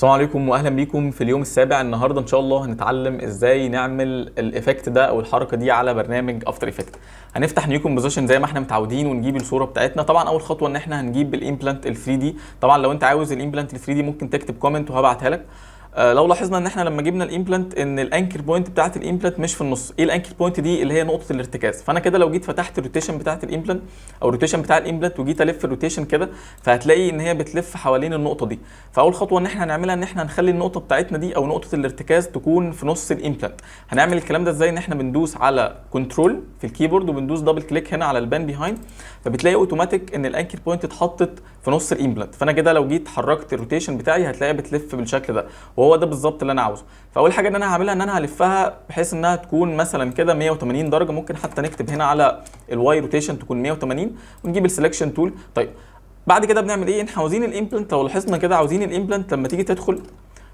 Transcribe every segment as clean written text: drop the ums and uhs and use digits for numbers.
السلام عليكم واهلا بيكم في اليوم السابع. النهارده ان شاء الله هنتعلم ازاي نعمل الايفكت ده او الحركه دي على برنامج افتر افكت. هنفتح نيو كومبوزيشن زي ما احنا متعودين ونجيب الصوره بتاعتنا. طبعا اول خطوه ان احنا هنجيب الامبلانت ال 3 دي. طبعا لو انت عاوز الامبلانت ال 3 دي ممكن تكتب كومنت وهبعتها لك. لو لاحظنا ان احنا لما جبنا الامبلانت ان الانكر بوينت بتاعت الامبلانت مش في النص. ايه الانكر بوينت دي؟ اللي هي نقطه الارتكاز. فانا كده لو جيت فتحت الروتيشن بتاعت الامبلانت او الروتيشن بتاع الامبلانت وجيت الف الروتيشن كده، فهتلاقي ان هي بتلف حوالين النقطه دي. فاول خطوه ان احنا هنعملها ان احنا هنخلي النقطه بتاعتنا دي او نقطه الارتكاز تكون في نص الامبلانت. هنعمل الكلام ده ازاي؟ ان احنا بندوس على كنترول في الكيبورد وبندوس دبل كليك هنا على البان بيهايند، فبتلاقي اوتوماتيك ان الانكر بوينت اتحطت في نص الامبلانت. فانا كده لو جيت حركت الروتيشن بتاعي هتلاقيها بتلف بالشكل ده، وهو ده بالظبط اللي انا عاوزه. فاول حاجه ان انا هعملها ان انا هلفها بحيث انها تكون مثلا كده 180 درجه. ممكن حتى نكتب هنا على الواي روتيشن تكون 180 ونجيب السلكشن تول. طيب بعد كده بنعمل ايه؟ احنا عاوزين الامبلانت، لو لاحظنا كده عاوزين الامبلانت لما تيجي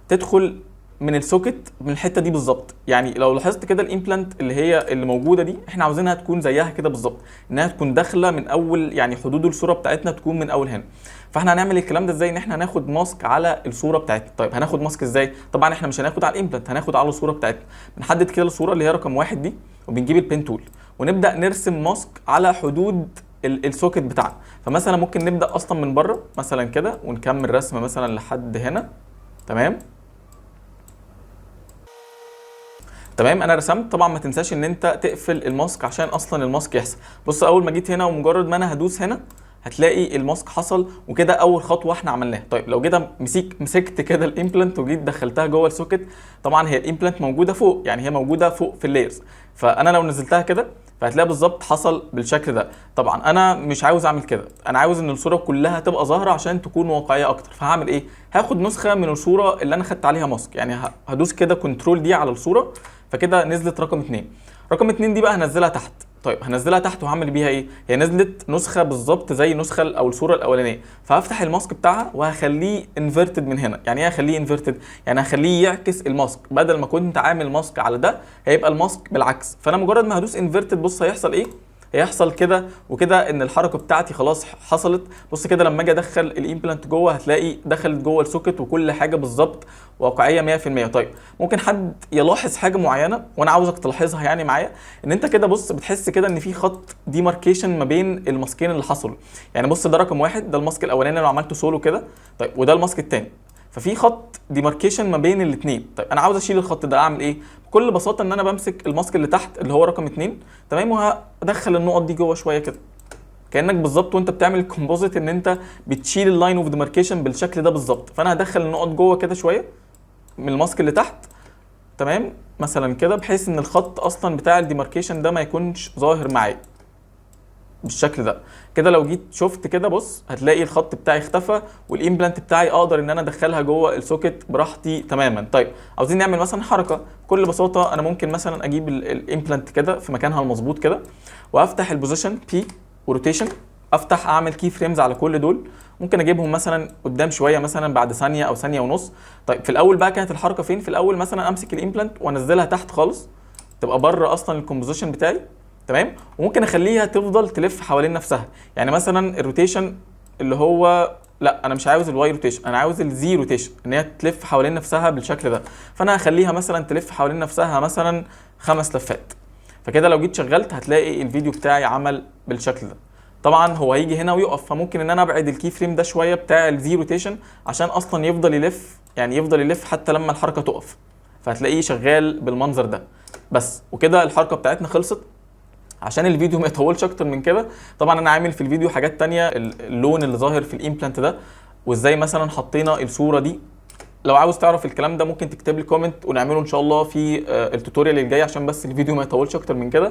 تدخل من السوكت من الحته دي بالظبط. يعني لو لاحظت كده الامبلانت اللي موجوده دي احنا عاوزينها تكون زيها كده بالظبط، انها تكون داخله من اول، يعني حدود الصوره بتاعتنا تكون من اول هنا. فاحنا هنعمل الكلام ده ازاي؟ ان احنا هناخد ماسك على الصوره بتاعتنا. طيب هناخد ماسك ازاي؟ طبعا احنا مش هناخد على الامبلانت، هناخد على الصوره بتاعتنا. بنحدد كده الصوره اللي هي رقم 1 دي وبنجيب البين تول ونبدا نرسم ماسك على حدود السوكت بتاعنا. فمثلا ممكن نبدا اصلا من بره مثلا كده ونكمل رسم مثلا لحد هنا. تمام انا رسمت. طبعا ما تنساش ان انت تقفل الماسك عشان اصلا الماسك يحصل. بص اول ما جيت هنا ومجرد ما انا هدوس هنا هتلاقي الماسك حصل، وكده اول خطوه احنا عملناها. طيب لو جيت مسكت كده الامبلانت وجيت دخلتها جوه السوكت، طبعا هي الامبلانت موجوده فوق، يعني هي موجوده فوق في اللايرز. فانا لو نزلتها كده فهتلاقي بالظبط حصل بالشكل ده. طبعا انا مش عاوز اعمل كده، انا عاوز ان الصوره كلها تبقى ظاهره عشان تكون واقعيه اكتر. فهعمل ايه؟ هاخد نسخه من الصوره اللي انا خدت عليها ماسك، يعني هدوس كده كنترول دي على الصوره، فكده نزلت رقم 2. رقم 2 دي بقى هنزلها تحت. طيب هنزلها تحت وهعمل بيها ايه؟ هي نزلت نسخه بالظبط زي النسخه او الصوره الاولانيه. فهفتح الماسك بتاعها وهخليه انفيرتد من هنا. يعني ايه هخليه انفيرتد؟ يعني هخليه يعكس الماسك. بدل ما كنت عامل ماسك على ده هيبقى الماسك بالعكس. فانا مجرد ما هدوس انفيرتد بص هيحصل ايه؟ هيحصل كده وكده ان الحركه بتاعتي خلاص حصلت. بص كده لما اجي ادخل الامبلانت جوه هتلاقي دخلت جوه السوكت وكل حاجه بالظبط واقعيه 100%. طيب ممكن حد يلاحظ حاجه معينه وانا عاوزك تلاحظها يعني معايا، ان انت كده بص بتحس كده ان في خط ديماركيشن ما بين الماسكين اللي حصلوا. يعني بص ده رقم 1 ده الماسك الاولاني لو عملته سولو كده، طيب وده الماسك الثاني، ففي خط ديماركيشن ما بين الاثنين. طيب انا عاوز اشيل الخط ده، اعمل ايه؟ بكل بساطه ان انا بمسك الماسك اللي تحت اللي هو رقم 2 تمام، وهدخل النقط دي جوه شويه كده، كانك بالظبط وانت بتعمل الكومبوزيت ان انت بتشيل اللاين اوف ديماركيشن بالشكل ده بالظبط. فانا هدخل النقط جوه كده شويه من الماسك اللي تحت تمام مثلا كده، بحيث ان الخط اصلا بتاع الديماركيشن ده ما يكونش ظاهر معايا بالشكل ده. كده لو جيت شفت كده بص هتلاقي الخط بتاعي اختفى والامبلانت بتاعي اقدر ان انا ادخلها جوه السوكت براحتي تماما. طيب عاوزين نعمل مثلا حركه، بكل بساطه انا ممكن مثلا اجيب الامبلانت كده في مكانها المظبوط كده وافتح البوزيشن بي وروتيشن، افتح اعمل كي فريمز على كل دول. ممكن اجيبهم مثلا قدام شويه مثلا بعد ثانيه او ثانيه ونص. طيب في الاول بقى كانت الحركه فين؟ في الاول مثلا امسك الامبلانت وانزلها تحت خالص تبقى بره اصلا الكومبوزيشن بتاعي تمام، وممكن اخليها تفضل تلف حوالين نفسها. يعني مثلا الروتيشن اللي هو لا انا مش عاوز الواي روتيشن، انا عاوز الزي روتيشن ان هي تلف حوالين نفسها بالشكل ده. فانا هخليها مثلا تلف حوالين نفسها مثلا 5 لفات. فكده لو جيت شغلت هتلاقي الفيديو بتاعي عمل بالشكل ده. طبعا هو هيجي هنا ويقف، فممكن ان انا ابعد الكي فريم ده شويه بتاع الزي روتيشن عشان اصلا يفضل يلف، يعني يفضل يلف حتى لما الحركه تقف، فهتلاقيه شغال بالمنظر ده بس. وكده الحركه بتاعتنا خلصت. عشان الفيديو ما يطولش اكتر من كده، طبعا انا عامل في الفيديو حاجات تانية، اللون اللي ظاهر في الامبلانت ده وازاي مثلا حطينا الصوره دي. لو عاوز تعرف الكلام ده ممكن تكتب لي كومنت ونعمله ان شاء الله في التوتوريال الجاي، عشان بس الفيديو ما يطولش اكتر من كده.